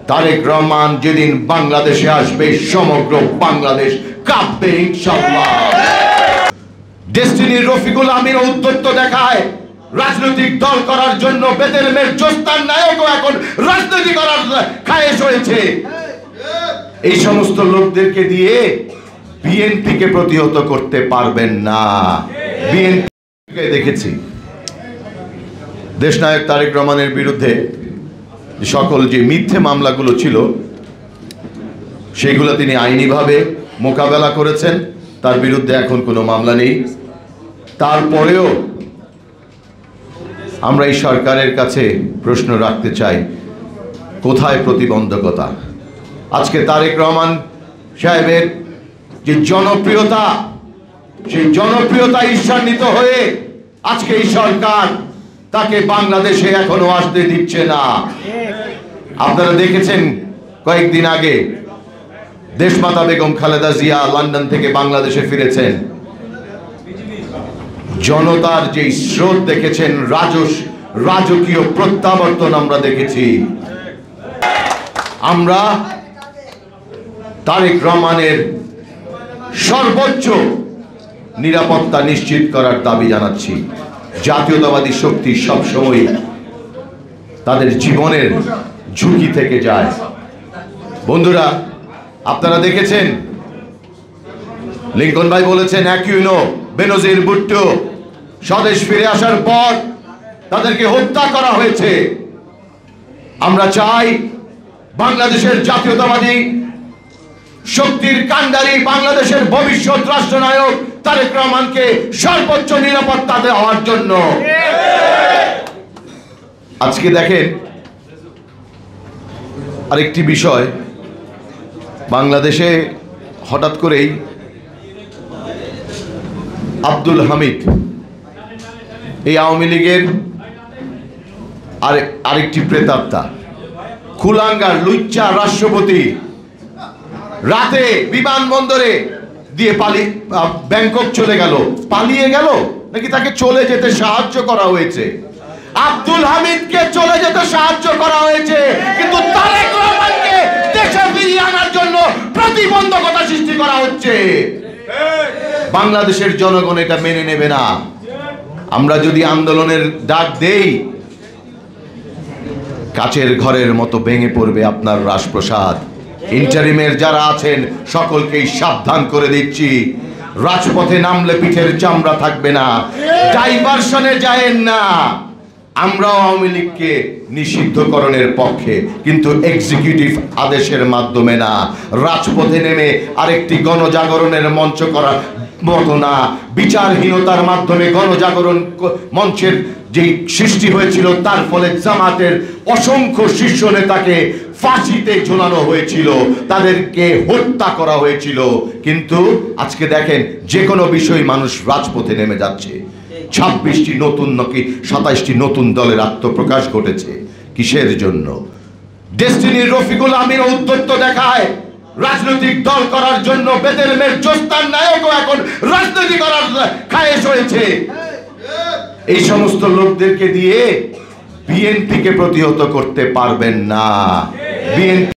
তারেক রহমান যেদিন বাংলাদেশে আসবে সমগ্র বাংলাদেশ কাঁপবে ইনশাআল্লাহ। ডেস্টিনির রফিকুল আমির উদ্যত্ত দেখায় রাজনৈতিক দল করার জন্য বেদেরমের জোস্তার নায়কও এখন রাজনীতি করার খায়েশ হয়েছে। এই সমস্ত লোকদেরকে দিয়ে বিএনপিকে প্রতিহত করতে পারবেন না। বিএনপিকে দেখেছি দেশনায়ক তারেক রহমানের বিরুদ্ধে সকল যে মিথ্যে মামলাগুলো ছিল সেগুলো তিনি আইনিভাবে মোকাবেলা করেছেন, তার বিরুদ্ধে এখন কোনো মামলা নেই। তারপরেও আমরা এই সরকারের কাছে প্রশ্ন রাখতে চাই, কোথায় প্রতিবন্ধকতা? আজকে তারেক রহমান সাহেবের যে জনপ্রিয়তা, সেই জনপ্রিয়তা ঈর্ষান্বিত হয়ে আজকে এই সরকার তাকে বাংলাদেশে এখনো আসতে দিচ্ছে না। আপনারা দেখেছেন কয়েকদিন আগে দেশমাতা বেগম খালেদা জিয়া লন্ডন থেকে বাংলাদেশে ফিরেছেন। জনতার যে স্রোত দেখেছেন, রাজকীয় প্রত্যাবর্তন আমরা দেখেছি। আমরা তারেক রহমানের সর্বোচ্চ নিরাপত্তা নিশ্চিত করার দাবি জানাচ্ছি। জাতীয়তাবাদী শক্তি সবসময় তাদের জীবনের ঝুঁকি থেকে যায়। বন্ধুরা, আপনারা দেখেছেন লিংকন ভাই বলেছেন অ্যাকুইনো, বেনজির ভুট্টো স্বদেশ ফিরে আসার পর তাদেরকে হত্যা করা হয়েছে। আমরা চাই বাংলাদেশের জাতীয়তাবাদী শক্তির কাণ্ডারি, বাংলাদেশের ভবিষ্যৎ রাষ্ট্রনায়ক তারেক রহমানকে সর্বোচ্চ নিরাপত্তা দেওয়ার জন্য। আজকে দেখেন আরেকটি বিষয়, বাংলাদেশে হঠাৎ করেই আব্দুল হামিদ, এই আওয়ামী লীগের আরেকটি প্রেতাত্মা, কুলাঙ্গার লুচ্চা রাষ্ট্রপতি, রাতে বিমানবন্দরে দিয়ে ব্যাংকক চলে গেল। পালিয়ে গেল নাকি তাকে চলে যেতে সাহায্য করা হয়েছে? আব্দুল হামিদকে চলে যেতে সাহায্য করা হয়েছে, কিন্তু তারেক রহমানকে দেশে ফিরিয়ে আনার জন্য প্রতিবন্ধকতা সৃষ্টি করা হচ্ছে। বাংলাদেশের জনগণ এটা মেনে নেবে না। আমরা যদি আন্দোলনের ডাক দেই, কাচের ঘরের মতো ভেঙে পড়বে আপনার রাজপ্রসাদ। ইন্টারিমের যারা আছেন সকলকেই সাবধান করে দিচ্ছি, রাজপথে নামলে পিঠের চামড়া থাকবে না। ডাইভারশনে যায়েন না। আমরাও আওয়ামী লীগকে নিষিদ্ধকরণের পক্ষে, কিন্তু এক্সিকিউটিভ আদেশের মাধ্যমে না, রাজপথে নেমে আরেকটি গণজাগরণের মঞ্চ করার মতো না। বিচারহীনতার মাধ্যমে গণজাগরণ মঞ্চের যে সৃষ্টি হয়েছিল, তার ফলে জামাতের অসংখ্য শীর্ষ নেতাকে ফাঁসিতে ঝোলানো হয়েছিল, তাদেরকে হত্যা করা হয়েছিল। কিন্তু আজকে দেখেন যে কোনো বিষয় মানুষ রাজপথে নেমে যাচ্ছে। 26টি নতুন নাকি 27টি নতুন দলের আত্মপ্রকাশ ঘটেছে। কিসের জন্য? ডেস্টিনির রফিকুল আমির উদ্যত্ত দেখায় রাজনৈতিক দল করার জন্য বেদেরমের জোস্তার নায়কও এখন রাজনীতি করার খায়েশ হয়েছে। এই সমস্ত লোকদেরকে দিয়ে বিএনপিকে প্রতিহত করতে পারবেন না। বিএনপি